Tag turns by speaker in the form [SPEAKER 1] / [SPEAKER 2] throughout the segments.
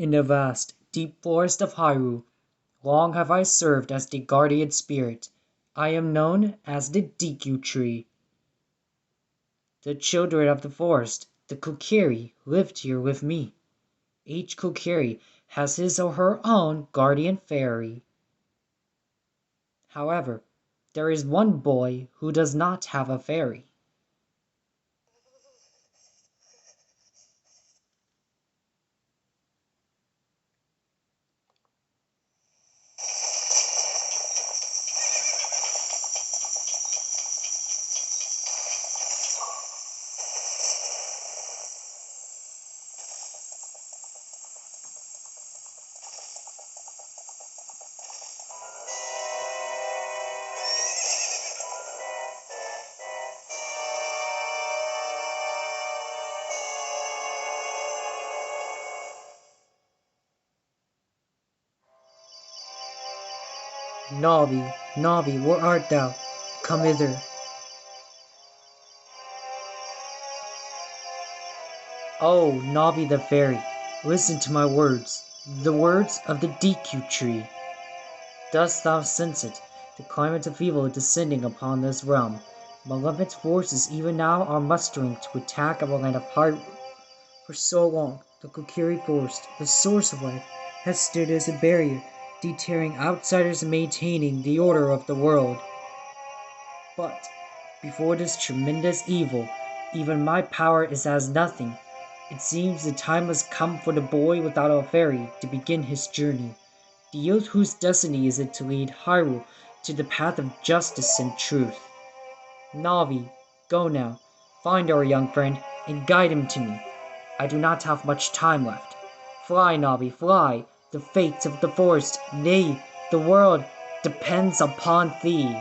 [SPEAKER 1] In the vast, deep forest of Hyrule, long have I served as the guardian spirit. I am known as the Deku Tree. The children of the forest, the Kokeri, lived here with me. Each Kokeri has his or her own guardian fairy. However, there is one boy who does not have a fairy. Navi, Navi, where art thou? Come hither. Oh, Navi the fairy, listen to my words, the words of the Deku Tree. Dost thou sense it, the climate of evil descending upon this realm? Malevolent forces even now are mustering to attack our land of Hyrule. For so long, the Kokeri Forest, the source of life, has stood as a barrier, deterring outsiders and maintaining the order of the world. But before this tremendous evil, even my power is as nothing. It seems the time has come for the boy without a fairy to begin his journey. The youth whose destiny is it to lead Hyrule to the path of justice and truth. Navi, go now, find our young friend, and guide him to me. I do not have much time left. Fly, Navi, fly! The fate of the forest, nay, the world, depends upon thee.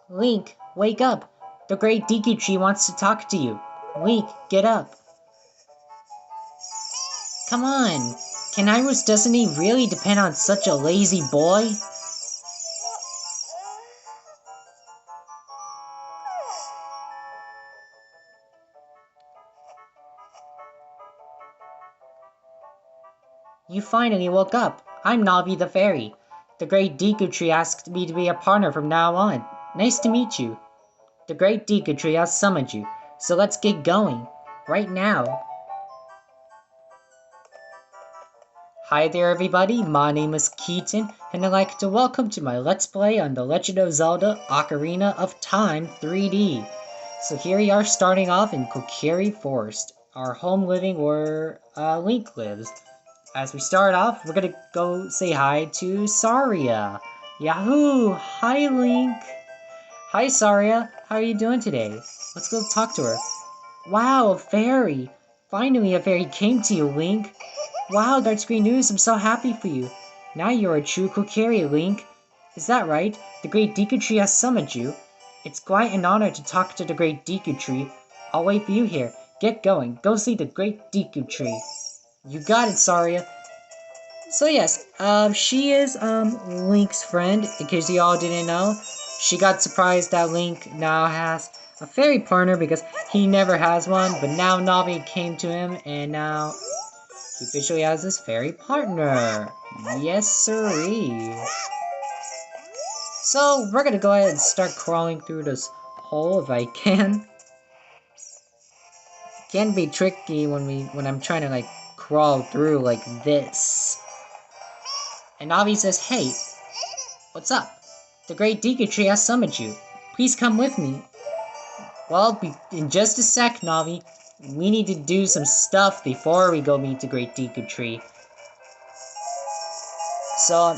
[SPEAKER 1] Link, wake up! The great Deku Tree wants to talk to you. Link, get up. Come on! Can Hyrule destiny really depend on such a lazy boy? You finally woke up. I'm Navi the Fairy. The great Deku Tree asked me to be a partner from now on. Nice to meet you. The great Deku Tree has summoned you, so let's get going. Right now. Hi there everybody, my name is Keaton, and I'd like to welcome to my Let's Play on The Legend of Zelda Ocarina of Time 3D. So here we are starting off in Kokeri Forest, our home living where Link lives. As we start off, we're gonna go say hi to Saria. Yahoo! Hi Link! Hi Saria, how are you doing today? Let's go talk to her. Wow, a fairy! Finally a fairy came to you, Link! Wow, that's great news, I'm so happy for you. Now you're a true Kokeri, Link. Is that right? The great Deku Tree has summoned you. It's quite an honor to talk to the great Deku Tree. I'll wait for you here. Get going. Go see the great Deku Tree. You got it, Saria. So yes, she is Link's friend, in case you all didn't know. She got surprised that Link now has a fairy partner because he never has one, but now Navi came to him and now he officially has his fairy partner. Yes sirree. So we're gonna go ahead and start crawling through this hole if I can. It can be tricky when I'm trying to like crawl through like this. And Navi says, "Hey, what's up? The great Deku Tree has summoned you. Please come with me." Well, in just a sec, Navi. We need to do some stuff before we go meet the Great Deku Tree. So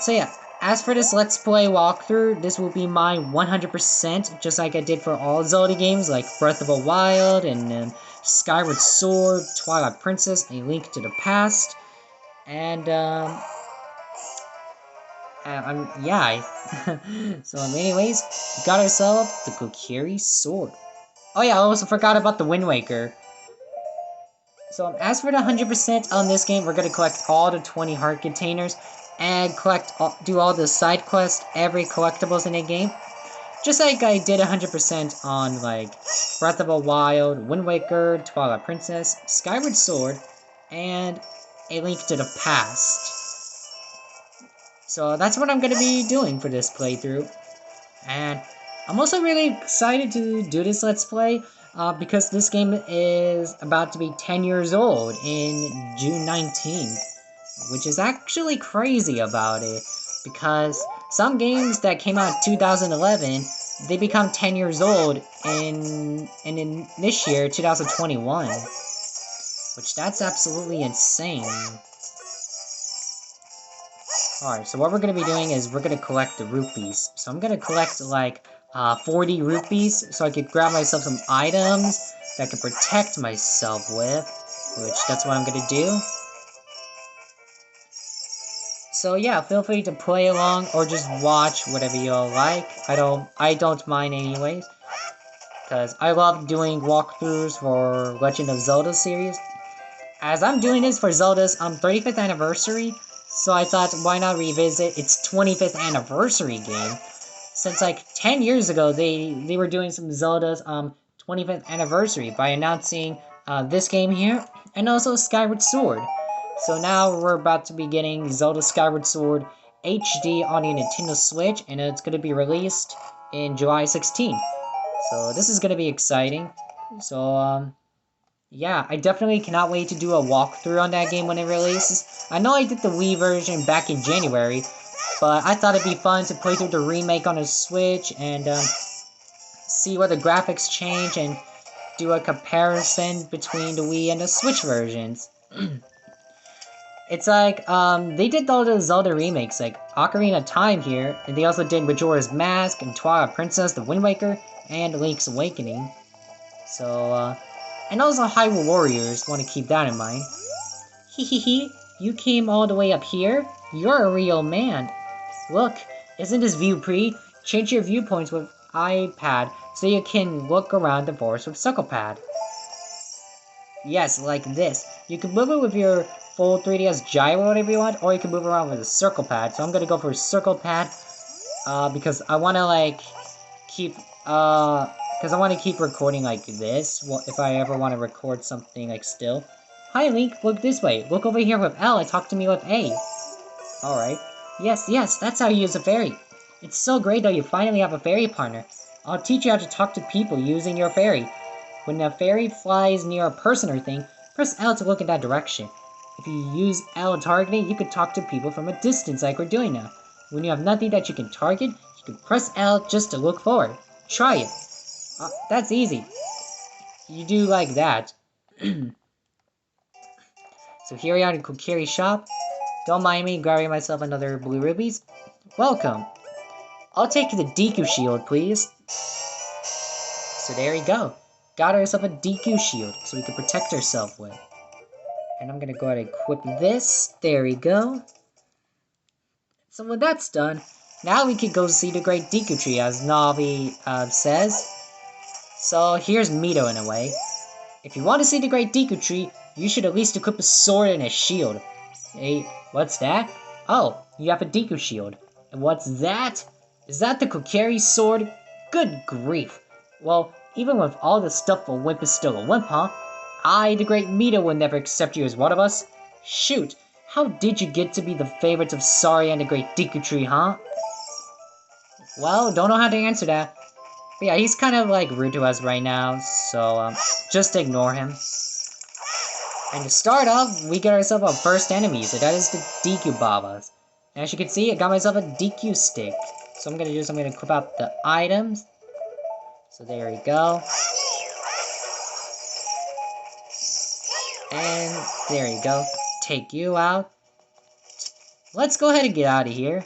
[SPEAKER 1] yeah, as for this Let's Play walkthrough, this will be my 100%, just like I did for all Zelda games, like Breath of the Wild, and Skyward Sword, Twilight Princess, A Link to the Past, and, yeah. So, anyways, we got ourselves the Kokeri Sword. Oh yeah, I also forgot about the Wind Waker. So as for the 100% on this game, we're going to collect all the 20 heart containers and do all the side quests, every collectibles in the game. Just like I did 100% on like Breath of the Wild, Wind Waker, Twilight Princess, Skyward Sword, and A Link to the Past. So that's what I'm going to be doing for this playthrough. And I'm also really excited to do this Let's Play because this game is about to be 10 years old in June 19th, which is actually crazy about it because some games that came out in 2011, they become 10 years old in this year, 2021, which that's absolutely insane. Alright, so what we're going to be doing is we're going to collect the rupees. So I'm going to collect like 40 rupees so I could grab myself some items that I can protect myself with, which that's what I'm going to do. So yeah, feel free to play along or just watch whatever you all like. I don't mind anyways, because I love doing walkthroughs for Legend of Zelda series. As I'm doing this for Zelda's 35th anniversary, so I thought, why not revisit its 25th anniversary game? Since like 10 years ago, they were doing some Zelda's 25th anniversary by announcing this game here, and also Skyward Sword. So now we're about to be getting Zelda Skyward Sword HD on the Nintendo Switch, and it's going to be released in July 16th. So this is going to be exciting. So, yeah, I definitely cannot wait to do a walkthrough on that game when it releases. I know I did the Wii version back in January, but I thought it'd be fun to play through the remake on the Switch and see where the graphics change and do a comparison between the Wii and the Switch versions. It's like, they did all the Zelda remakes, like Ocarina of Time here, and they also did Majora's Mask and Twilight Princess, The Wind Waker, and Link's Awakening. So, and also Hyrule Warriors, want to keep that in mind. Hehehe, you came all the way up here? You're a real man. Look, isn't this view pretty? Change your viewpoints with iPad so you can look around the forest with Circle Pad. Yes, like this. You can move it with your full 3DS gyro whatever you want, or you can move around with a Circle Pad. So I'm gonna go for a Circle Pad, because I wanna like keep recording like this. Well, if I ever want to record something like still. Hi Link, look this way. Look over here with L and talk to me with A. Alright. Yes, that's how you use a fairy. It's so great that you finally have a fairy partner. I'll teach you how to talk to people using your fairy. When a fairy flies near a person or thing, press L to look in that direction. If you use L targeting, you can talk to people from a distance like we're doing now. When you have nothing that you can target, you can press L just to look forward. Try it. That's easy. You do like that. So here we are in Kokeri shop. Don't mind me grabbing myself another blue rubies. Welcome. I'll take the Deku shield, please. So there we go. Got ourselves a Deku shield so we can protect ourselves with. And I'm gonna go ahead and equip this. There we go. So when that's done, now we can go see the Great Deku Tree, as Navi says. So here's Mito in a way. If you want to see the Great Deku Tree, you should at least equip a sword and a shield. Hey, what's that? Oh, you have a Deku shield. And what's that? Is that the Kokeri sword? Good grief. Well, even with all the stuff, a wimp is still a wimp, huh? I, the Great Mito, will never accept you as one of us. Shoot, how did you get to be the favorites of Sari and the Great Deku Tree, huh? Well, don't know how to answer that. But yeah, he's kind of like rude to us right now, so just ignore him. And to start off, we get ourselves our first enemy, so that is the Deku Babas. And as you can see, I got myself a Deku stick. So I'm gonna equip out the items. So there we go. And there you go. Take you out. Let's go ahead and get out of here.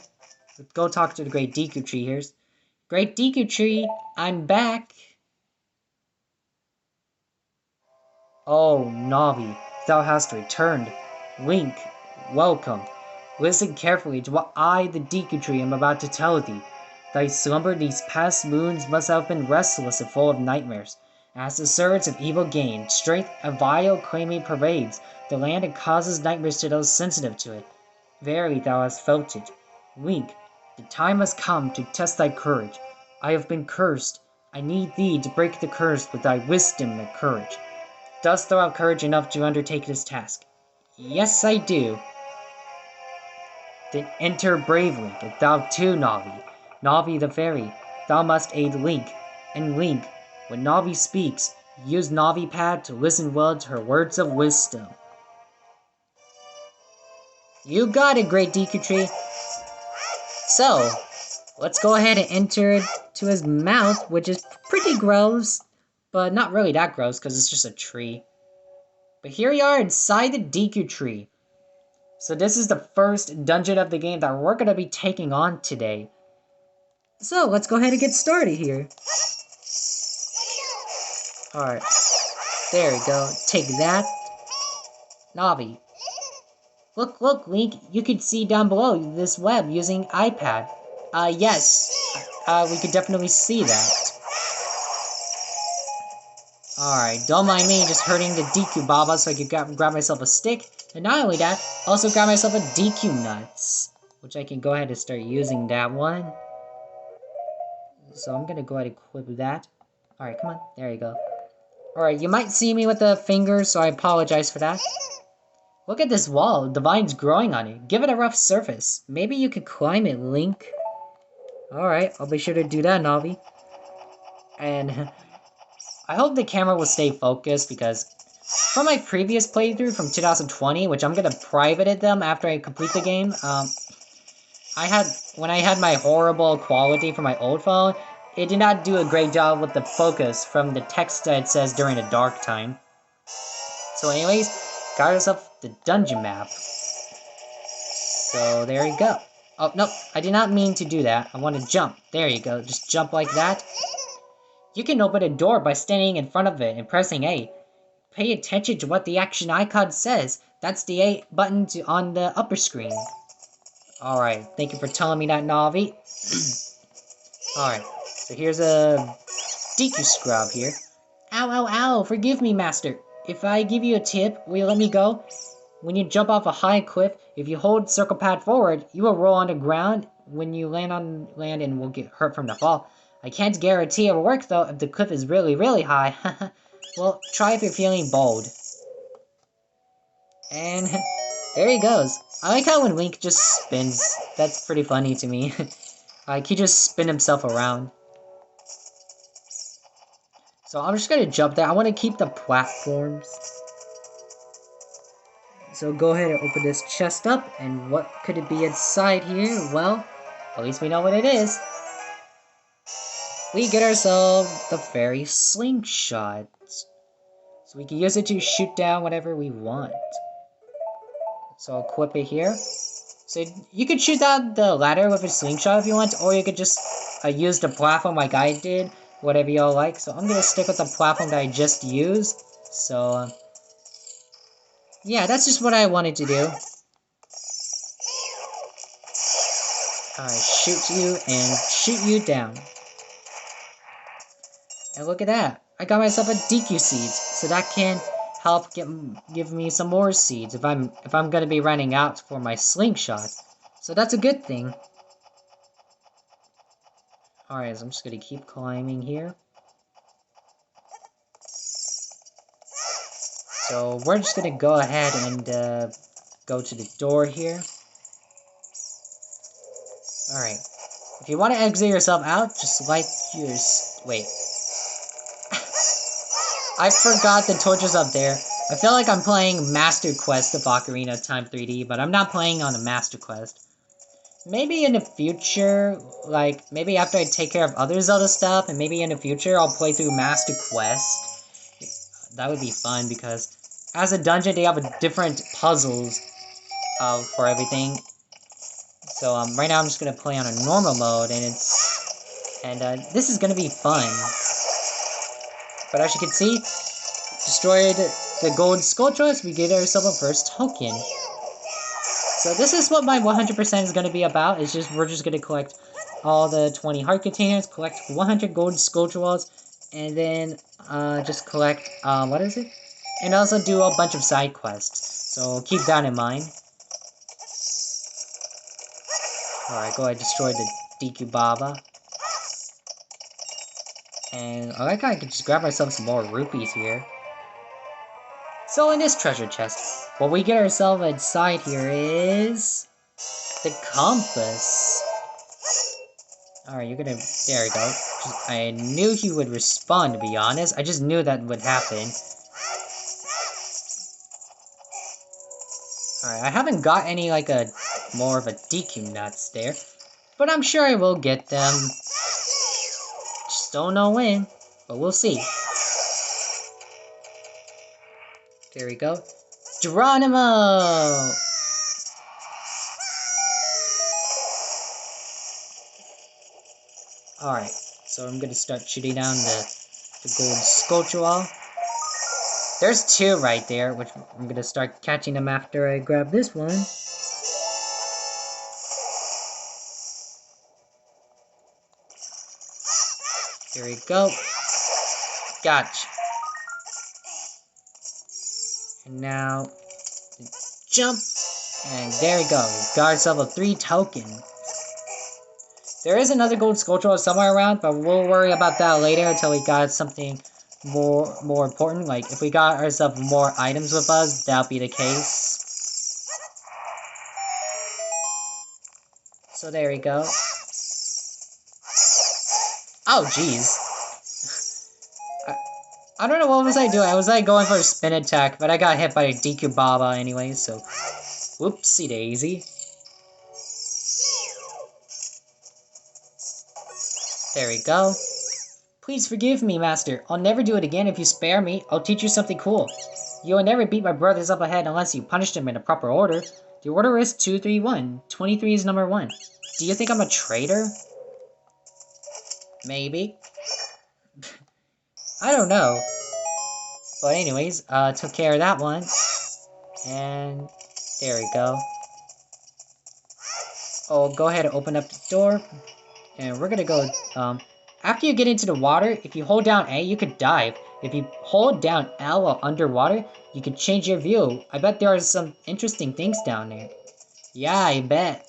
[SPEAKER 1] Let's go talk to the Great Deku Tree here. Great Deku Tree, I'm back. Oh, Navi, thou hast returned. Link, welcome. Listen carefully to what I, the Deku Tree, am about to tell thee. Thy slumber these past moons must have been restless and full of nightmares. As the surge of evil gains strength, a vile claiming pervades the land and causes nightmares to those sensitive to it. Verily thou hast felt it. Link, the time has come to test thy courage. I have been cursed. I need thee to break the curse with thy wisdom and courage. Dost thou have courage enough to undertake this task? Yes, I do. Then enter brave Link, and thou too, Navi. Navi the fairy, thou must aid Link. And Link, when Navi speaks, use Navi Pad to listen well to her words of wisdom. You got it, Great Deku Tree. So, let's go ahead and enter to his mouth, which is pretty gross, but not really that gross because it's just a tree. But here we are inside the Deku Tree. So this is the first dungeon of the game that we're going to be taking on today. So let's go ahead and get started here. Alright, there we go. Take that. Navi. Look, Link, you can see down below this web using iPad. Yes. We could definitely see that. Alright, don't mind me just hurting the Deku Baba so I could grab myself a stick. And not only that, also grab myself a Deku Nuts. Which I can go ahead and start using that one. So I'm gonna go ahead and equip that. Alright, come on. There you go. Alright, you might see me with the finger, so I apologize for that. Look at this wall. The vine's growing on it. Give it a rough surface. Maybe you could climb it, Link. Alright, I'll be sure to do that, Navi. And I hope the camera will stay focused because from my previous playthrough from 2020, which I'm gonna private them after I complete the game, when I had my horrible quality for my old phone, it did not do a great job with the focus from the text that it says during the dark time. So anyways, got yourself the dungeon map. So there you go. Oh, no, I did not mean to do that. I want to jump. There you go. Just jump like that. You can open a door by standing in front of it and pressing A. Pay attention to what the action icon says. That's the A button on the upper screen. Alright, thank you for telling me that, Navi. Alright, so here's a Deku Scrub here. Ow, ow, ow, forgive me, Master. If I give you a tip, will you let me go? When you jump off a high cliff, if you hold circle pad forward, you will roll on the ground when you land and will get hurt from the fall. I can't guarantee it will work though if the cliff is really, really high. Well, try if you're feeling bold. And there he goes. I like how when Link just spins. That's pretty funny to me. Like, he just spin himself around. So I'm just gonna jump there. I want to keep the platforms. So go ahead and open this chest up. And what could it be inside here? Well, at least we know what it is. We get ourselves the fairy slingshot. So we can use it to shoot down whatever we want. So I'll equip it here. So you could shoot down the ladder with a slingshot if you want, or you could just use the platform like I did, whatever y'all like. So I'm gonna stick with the platform that I just used. So yeah, that's just what I wanted to do. Alright, shoot you and shoot you down. And look at that. I got myself a Deku seeds, so that can help give me some more seeds if I'm gonna be running out for my slingshot. So that's a good thing. Alright, so I'm just gonna keep climbing here. So we're just gonna go ahead and go to the door here. Alright. If you want to exit yourself out, just light your... Wait. I forgot the torches up there. I feel like I'm playing Master Quest of Ocarina of Time 3D, but I'm not playing on the Master Quest. maybe in the future, like, maybe after I take care of other Zelda stuff, and maybe in the future I'll play through Master Quest. That would be fun, because as a dungeon, they have a different puzzles for everything. So, right now I'm just gonna play on a normal mode, and this is gonna be fun. But as you can see, destroyed the gold Skulltras, we get ourselves a first token. So this is what my 100% is going to be about. It's just, we're just going to collect all the 20 heart containers, collect 100 gold Skulltras, and then just collect, what is it? And also do a bunch of side quests. So keep that in mind. Alright, go ahead, destroy the Deku Baba. And I like how I can just grab myself some more rupees here. So in this treasure chest, what we get ourselves inside here is the compass. Alright, you're gonna... There we go. I knew he would respond, to be honest. I just knew that would happen. Alright, I haven't got any, like, more of a DQ nuts there. But I'm sure I will get them. Just don't know when. But we'll see. There we go. Geronimo! Alright, so I'm gonna start shooting down the gold Skulltula. There's two right there, which I'm gonna start catching them after I grab this one. Here we go. Gotcha. And now, jump. And there we go. We got ourselves a 3 token. There is another gold Skulltula somewhere around, but we'll worry about that later until we got something more important. Like, if we got ourselves more items with us, that'll be the case. So there we go. Oh, jeez. I don't know what was I doing. I was like going for a spin attack, but I got hit by a Deku Baba anyway, so... Whoopsie daisy. There we go. Please forgive me, Master. I'll never do it again if you spare me. I'll teach you something cool. You will never beat my brothers up ahead unless you punish them in the proper order. The order is 231. 23 is number 1. Do you think I'm a traitor? Maybe. I don't know. But anyways, took care of that one. And there we go. Oh, go ahead and open up the door. And we're gonna go, after you get into the water, if you hold down A, you could dive. If you hold down L while underwater, you can change your view. I bet there are some interesting things down there. Yeah, I bet.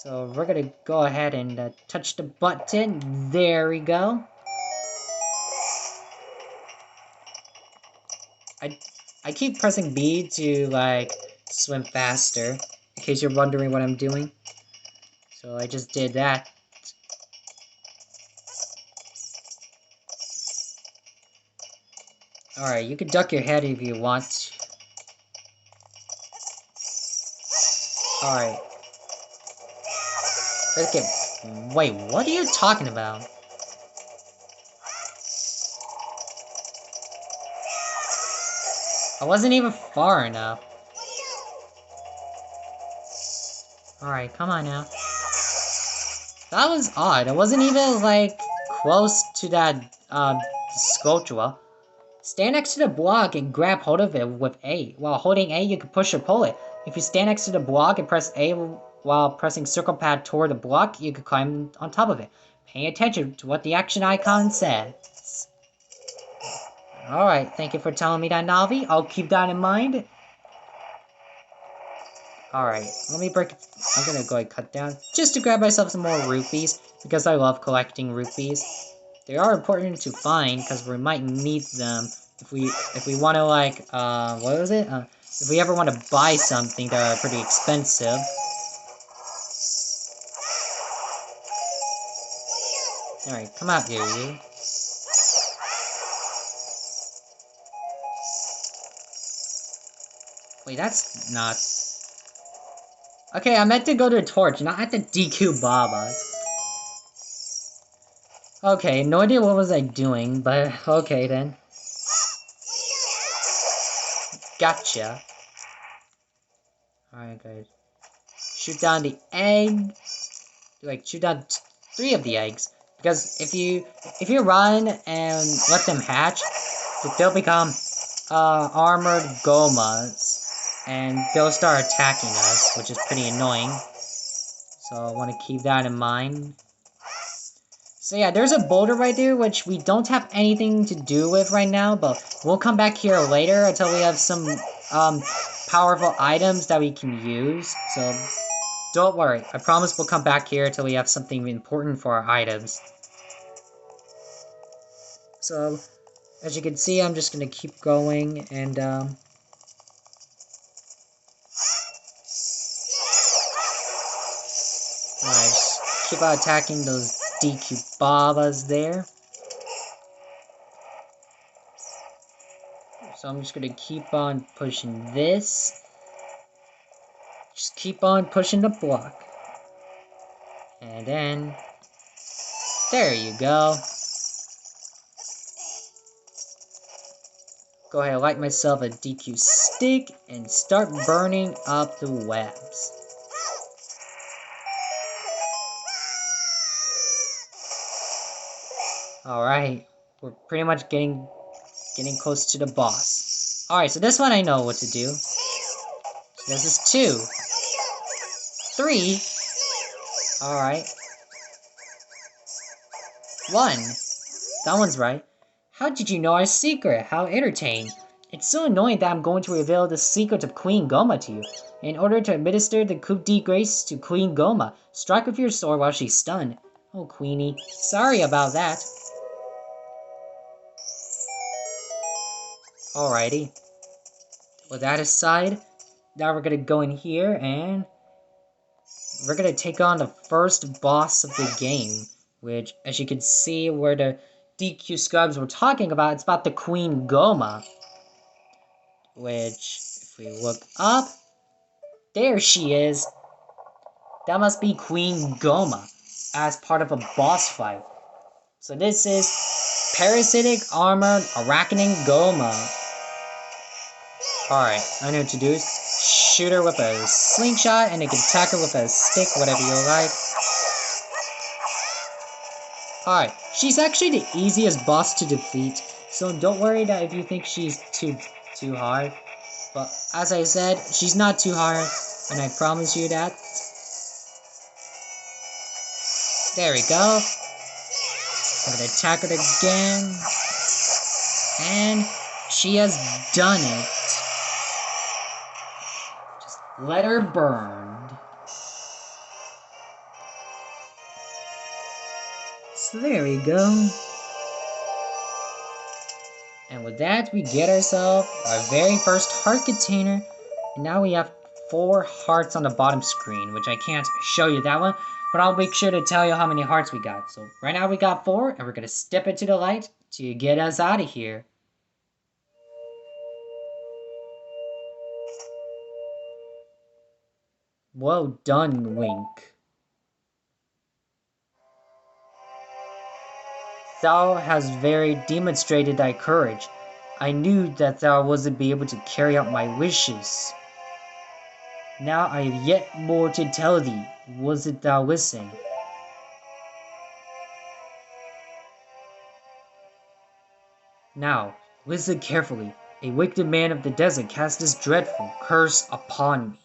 [SPEAKER 1] So we're gonna go ahead and touch the button. There we go. I keep pressing B to, like, swim faster, in case you're wondering what I'm doing. So I just did that. Alright, you can duck your head if you want. Alright. Let's get... Wait, what are you talking about? I wasn't even far enough. Alright, come on now. That was odd. I wasn't even, like, close to that, Skulltula. Stand next to the block and grab hold of it with A. While holding A, you can push or pull it. If you stand next to the block and press A while pressing circle pad toward the block, you can climb on top of it. Pay attention to what the action icon says. Alright, thank you for telling me that, Navi. I'll keep that in mind. Alright, let me break it. I'm gonna go ahead and cut down just to grab myself some more rupees, because I love collecting rupees. They are important to find, because we might need them if we want to, like, what was it? If we ever want to buy something that are pretty expensive. Alright, come out here, you. Wait, that's not... Okay, I meant to go to Torch, not at the DQ Babas. Okay, no idea what was I doing, but okay then. Gotcha. Alright, guys. Shoot down the egg. Like, shoot down 3 of the eggs. Because if you run and let them hatch, they'll become armored Gomas. And they'll start attacking us, which is pretty annoying. So I want to keep that in mind. So yeah, there's a boulder right there, which we don't have anything to do with right now, but we'll come back here later until we have some powerful items that we can use. So don't worry, I promise we'll come back here until we have something important for our items. So as you can see, I'm just gonna keep going and alright, just keep on attacking those DQ Babas there. So I'm just gonna keep on pushing this. Just keep on pushing the block. And then there you go. Go ahead and light myself a DQ stick and start burning up the webs. Alright, we're pretty much getting close to the boss. Alright, so this one I know what to do. So this is 2. 3. Alright. 1. That one's right. How did you know our secret? How entertaining. It's so annoying that I'm going to reveal the secret of Queen Goma to you. In order to administer the coup de grace to Queen Goma, strike with your sword while she's stunned. Oh, Queenie. Sorry about that. Alrighty. With that aside, now we're gonna go in here and we're gonna take on the first boss of the game, which, as you can see where the DQ Scrubs were talking about, it's about the Queen Goma. Which, if we look up, there she is. That must be Queen Goma, as part of a boss fight. So this is Parasitic Armored Arachnin Goma. Alright, I know what to do. Shoot her with a slingshot, and you can attack her with a stick, whatever you like. Alright, she's actually the easiest boss to defeat, so don't worry that if you think she's too hard. But as I said, she's not too hard, and I promise you that. There we go. I'm gonna attack her again. And she has done it. Just let her burn. So there we go. And with that, we get ourselves our very first heart container. And now we have 4 hearts on the bottom screen, which I can't show you that one, but I'll make sure to tell you how many hearts we got. So right now we got 4, and we're going to step into the light to get us out of here. Well done, Link. Thou hast very demonstrated thy courage. I knew that thou wouldn't be able to carry out my wishes. Now I have yet more to tell thee. Wasn't thou listening? Now, listen carefully. A wicked man of the desert cast this dreadful curse upon me.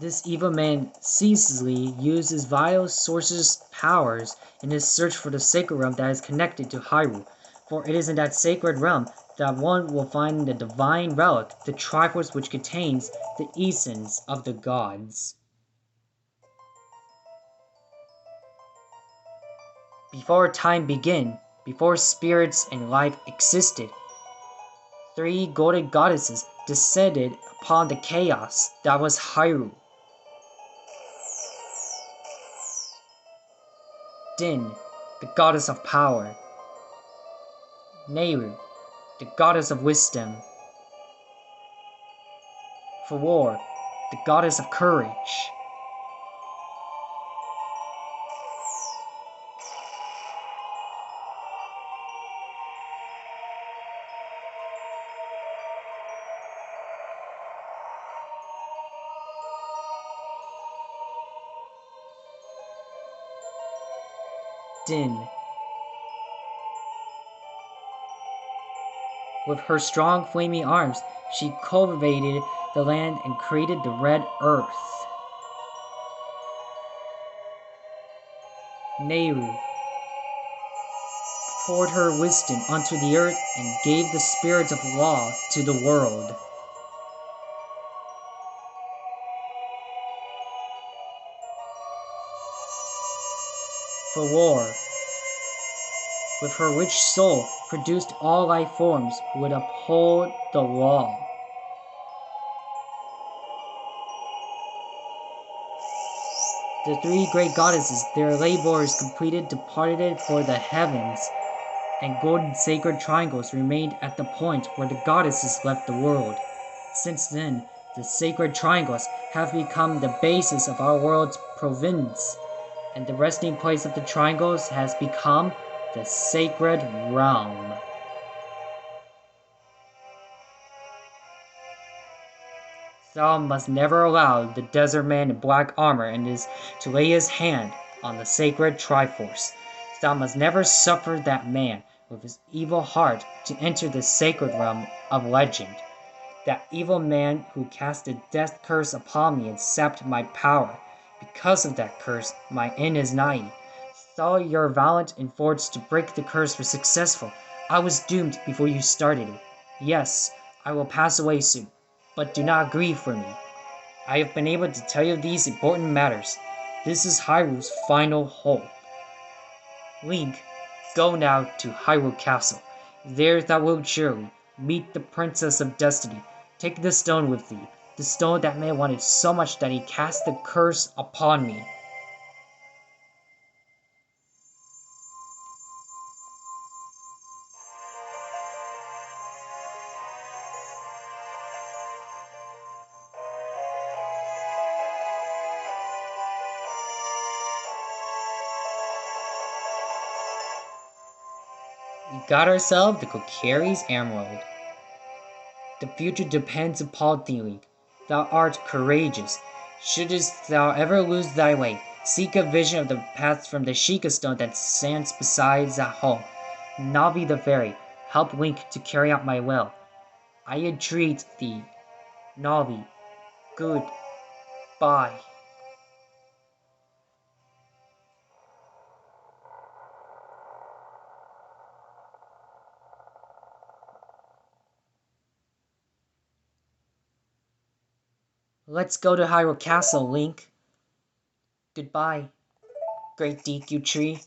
[SPEAKER 1] This evil man ceaselessly uses vile sorcerer's powers in his search for the sacred realm that is connected to Hyrule, for it is in that sacred realm that one will find the divine relic, the Triforce, which contains the essence of the gods. Before time began, before spirits and life existed, 3 golden goddesses descended upon the chaos that was Hyrule. Din, the goddess of power. Nehru, the goddess of wisdom. For war, the goddess of courage. Din. With her strong flaming arms, she cultivated the land and created the red earth. Nehru poured her wisdom onto the earth and gave the spirit of law to the world. For war, with her rich soul, produced all life forms would uphold the law. The three great goddesses, their labors completed, departed for the heavens, and golden sacred triangles remained at the point where the goddesses left the world. Since then, the sacred triangles have become the basis of our world's province, and the resting place of the triangles has become the sacred realm. Thou must never allow the desert man in black armor to lay his hand on the sacred Triforce. Thou must never suffer that man with his evil heart to enter the sacred realm of legend. That evil man who cast a death curse upon me and sapped my power. Because of that curse, my end is nigh. Though your valiant efforts to break the curse were successful, I was doomed before you started it. Yes, I will pass away soon, but do not grieve for me. I have been able to tell you these important matters. This is Hyrule's final hope. Link, go now to Hyrule Castle. There thou wilt surely meet the Princess of Destiny. Take the stone with thee, the stone that man wanted so much that he cast the curse upon me. We got ourselves the Kokeri's Emerald. The future depends upon thee, Link. Thou art courageous. Shouldst thou ever lose thy way, seek a vision of the path from the Sheikah stone that stands beside that hole. Navi the fairy, help Link to carry out my will. I entreat thee, Navi. Goodbye. Let's go to Hyrule Castle, Link. Goodbye, great Deku Tree.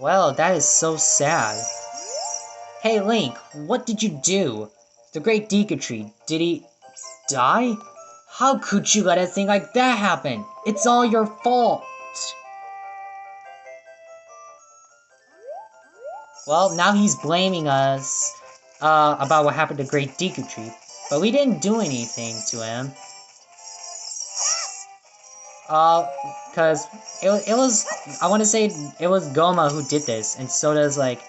[SPEAKER 1] Well, that is so sad. Hey Link, what did you do? The great Deku Tree, did he die? How could you let a thing like that happen? It's all your fault. Well, now he's blaming us about what happened to Great Deku Tree, but we didn't do anything to him. Cause it was, I want to say it was Goma who did this, and so does like,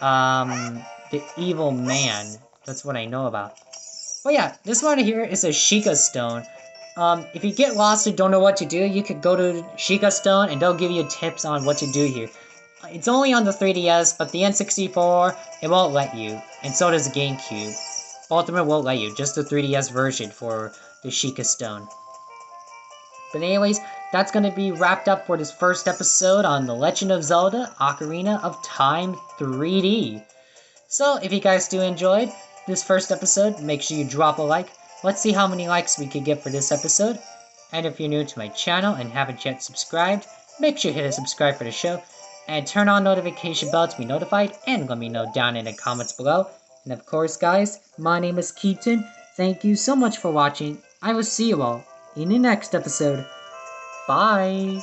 [SPEAKER 1] the evil man. That's what I know about. But yeah, this one here is a Sheikah stone. If you get lost or don't know what to do, you could go to Sheikah stone and they'll give you tips on what to do here. It's only on the 3DS, but the N64, it won't let you. And so does the GameCube. Both of them won't let you, just the 3DS version for the Sheikah Stone. But anyways, that's going to be wrapped up for this first episode on The Legend of Zelda Ocarina of Time 3D. So, if you guys do enjoyed this first episode, make sure you drop a like. Let's see how many likes we can get for this episode. And if you're new to my channel and haven't yet subscribed, make sure you hit a subscribe for the show. And turn on notification bell to be notified, and let me know down in the comments below And of course, guys, my name is Keaton. Thank you so much for watching. I will see you all in the next episode. Bye!